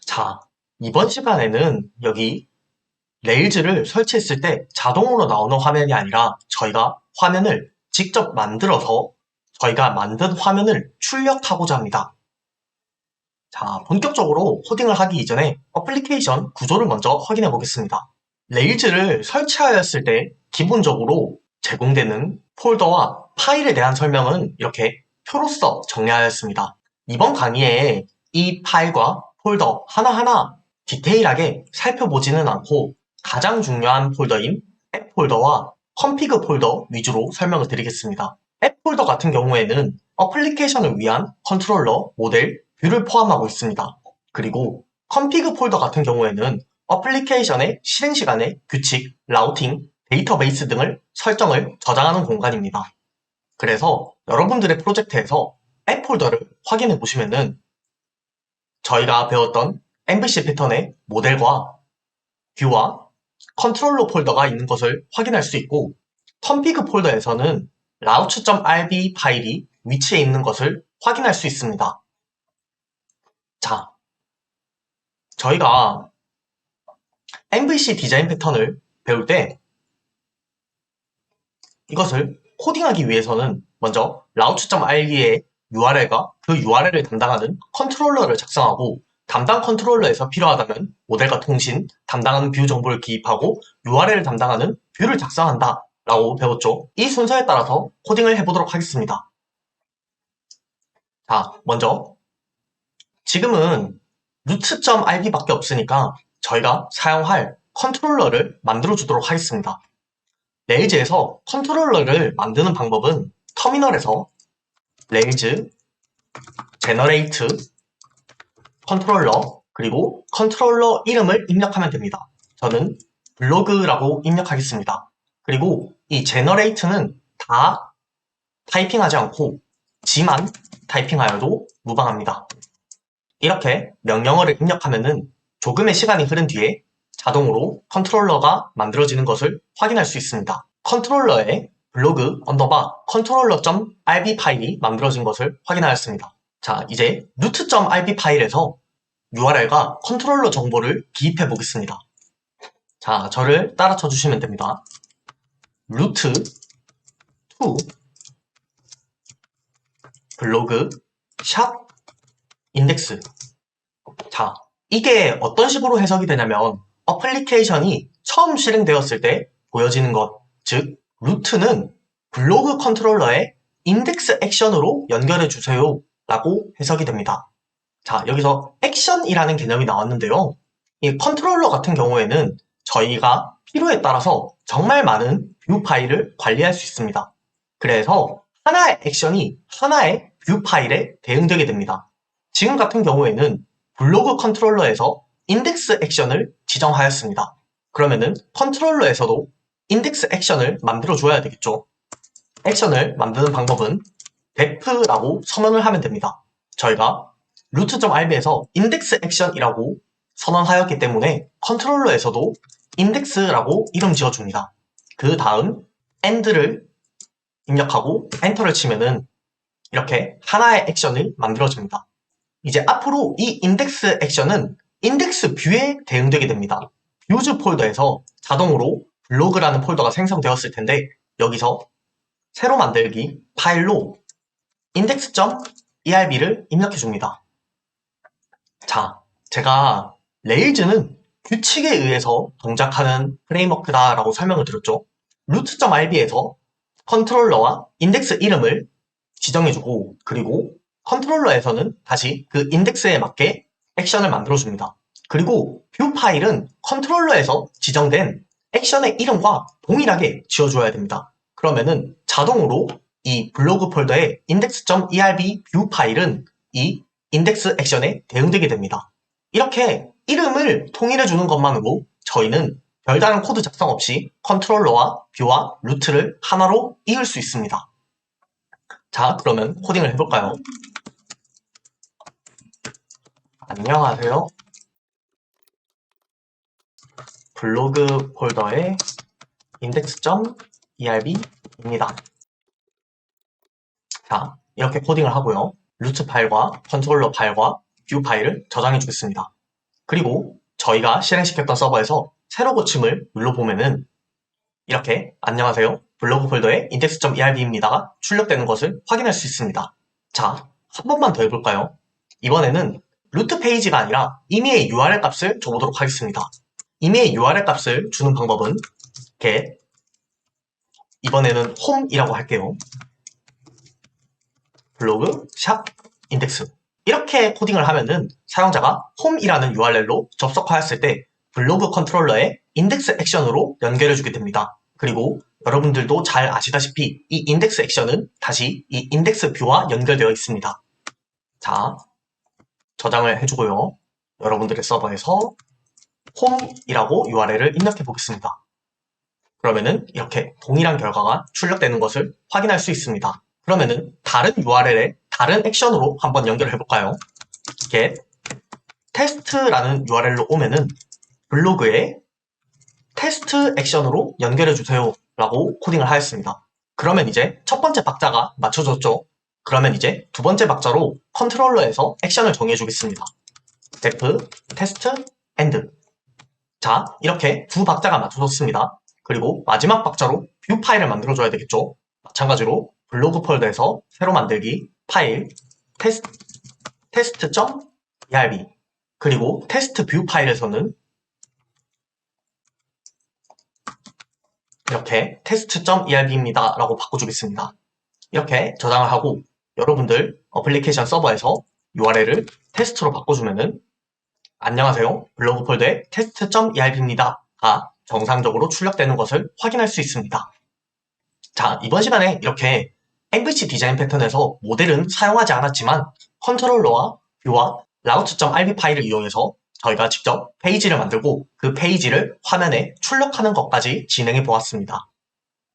자, 이번 시간에는 여기 레일즈를 설치했을 때 자동으로 나오는 화면이 아니라 저희가 화면을 직접 만들어서 저희가 만든 화면을 출력하고자 합니다. 자, 본격적으로 코딩을 하기 이전에 어플리케이션 구조를 먼저 확인해 보겠습니다. 레일즈를 설치하였을 때 기본적으로 제공되는 폴더와 파일에 대한 설명은 이렇게 표로써 정리하였습니다. 이번 강의에 이 파일과 폴더 하나하나 디테일하게 살펴보지는 않고 가장 중요한 폴더인 앱 폴더와 컴피그 폴더 위주로 설명을 드리겠습니다. 앱 폴더 같은 경우에는 어플리케이션을 위한 컨트롤러, 모델, 뷰를 포함하고 있습니다. 그리고 컴피그 폴더 같은 경우에는 어플리케이션의 실행 시간의 규칙, 라우팅, 데이터베이스 등을 설정을 저장하는 공간입니다. 그래서 여러분들의 프로젝트에서 앱 폴더를 확인해 보시면은 저희가 배웠던 MVC 패턴의 모델과 뷰와 컨트롤러 폴더가 있는 것을 확인할 수 있고 컴피그 폴더에서는 routes.rb 파일이 위치해 있는 것을 확인할 수 있습니다. 자, 저희가 MVC 디자인 패턴을 배울 때 이것을 코딩하기 위해서는 먼저 routes.rb의 URL과 그 URL을 담당하는 컨트롤러를 작성하고 담당 컨트롤러에서 필요하다면 모델과 통신, 담당하는 뷰 정보를 기입하고 URL을 담당하는 뷰를 작성한다 라고 배웠죠. 이 순서에 따라서 코딩을 해보도록 하겠습니다. 자, 먼저 지금은 root.rb 밖에 없으니까 저희가 사용할 컨트롤러를 만들어 주도록 하겠습니다. 레일즈에서 컨트롤러를 만드는 방법은 터미널에서 레일즈 generate 컨트롤러 그리고 컨트롤러 이름을 입력하면 됩니다. 저는 블로그라고 입력하겠습니다. 그리고 이 generate는 다 타이핑하지 않고 G만 타이핑하여도 무방합니다. 이렇게 명령어를 입력하면은 조금의 시간이 흐른 뒤에 자동으로 컨트롤러가 만들어지는 것을 확인할 수 있습니다. 컨트롤러에 블로그 언더바 컨트롤러.rb 파일이 만들어진 것을 확인하였습니다. 자, 이제 root.rb 파일에서 URL과 컨트롤러 정보를 기입해 보겠습니다. 자, 저를 따라 쳐주시면 됩니다. root to 블로그 샵 인덱스. 자, 이게 어떤 식으로 해석이 되냐면 어플리케이션이 처음 실행되었을 때 보여지는 것, 즉 루트는 블로그 컨트롤러의 인덱스 액션으로 연결해 주세요 라고 해석이 됩니다. 자, 여기서 액션이라는 개념이 나왔는데요. 이 컨트롤러 같은 경우에는 저희가 필요에 따라서 정말 많은 뷰 파일을 관리할 수 있습니다. 그래서 하나의 액션이 하나의 뷰 파일에 대응되게 됩니다. 지금 같은 경우에는 블로그 컨트롤러에서 인덱스 액션을 지정하였습니다. 그러면은 컨트롤러에서도 인덱스 액션을 만들어 줘야 되겠죠. 액션을 만드는 방법은 def라고 선언을 하면 됩니다. 저희가 root.rb에서 인덱스 액션이라고 선언하였기 때문에 컨트롤러에서도 인덱스라고 이름 지어줍니다. 그 다음 and를 입력하고 엔터를 치면은 이렇게 하나의 액션을 만들어줍니다. 이제 앞으로 이 인덱스 액션은 인덱스 뷰에 대응되게 됩니다. 뷰즈 폴더에서 자동으로 블로그라는 폴더가 생성되었을 텐데 여기서 새로 만들기 파일로 index.erb를 입력해 줍니다. 자, 제가 레일즈는 규칙에 의해서 동작하는 프레임워크다 라고 설명을 드렸죠. root.rb에서 컨트롤러와 인덱스 이름을 지정해주고 그리고 컨트롤러에서는 다시 그 인덱스에 맞게 액션을 만들어줍니다. 그리고 뷰 파일은 컨트롤러에서 지정된 액션의 이름과 동일하게 지어줘야 됩니다. 그러면은 자동으로 이 블로그 폴더의 index.erb 뷰 파일은 이 인덱스 액션에 대응되게 됩니다. 이렇게 이름을 통일해주는 것만으로 저희는 별다른 코드 작성 없이 컨트롤러와 뷰와 루트를 하나로 이을 수 있습니다. 자, 그러면 코딩을 해볼까요? 안녕하세요. 블로그 폴더의 index.erb입니다. 자, 이렇게 코딩을 하고요. 루트 파일과 컨트롤러 파일과 뷰 파일을 저장해 주겠습니다. 그리고 저희가 실행시켰던 서버에서 새로 고침을 눌러보면은 이렇게 안녕하세요. 블로그 폴더에 index.erb입니다가 출력되는 것을 확인할 수 있습니다. 자, 한 번만 더 해볼까요? 이번에는 루트 페이지가 아니라 임의의 URL 값을 줘보도록 하겠습니다. 임의의 URL 값을 주는 방법은 get 이번에는 home이라고 할게요. 블로그 샵 인덱스 이렇게 코딩을 하면은 사용자가 home이라는 URL로 접속하였을 때 블로그 컨트롤러의 인덱스 액션으로 연결해주게 됩니다. 그리고 여러분들도 잘 아시다시피 이 인덱스 액션은 다시 이 인덱스 뷰와 연결되어 있습니다. 자, 저장을 해주고요. 여러분들의 서버에서 home이라고 URL을 입력해 보겠습니다. 그러면은 이렇게 동일한 결과가 출력되는 것을 확인할 수 있습니다. 그러면은 다른 URL에 다른 액션으로 한번 연결을 해볼까요? get test라는 URL로 오면은 블로그에 테스트 액션으로 연결해주세요 라고 코딩을 하였습니다. 그러면 이제 첫 번째 박자가 맞춰졌죠? 그러면 이제 두 번째 박자로 컨트롤러에서 액션을 정해주겠습니다. step, test, end. 자, 이렇게 두 박자가 맞춰졌습니다. 그리고 마지막 박자로 뷰 파일을 만들어줘야 되겠죠? 마찬가지로 블로그 폴더에서 새로 만들기 파일 test.erb 그리고 테스트 뷰 파일에서는 이렇게 test.erb입니다 라고 바꿔주겠습니다. 이렇게 저장을 하고 여러분들 어플리케이션 서버에서 URL을 테스트로 바꿔주면은 안녕하세요. 블로그 폴더에 test.erb입니다가 정상적으로 출력되는 것을 확인할 수 있습니다. 자, 이번 시간에 이렇게 MVC 디자인 패턴에서 모델은 사용하지 않았지만 컨트롤러와 뷰와 route.rb 파일을 이용해서 저희가 직접 페이지를 만들고 그 페이지를 화면에 출력하는 것까지 진행해 보았습니다.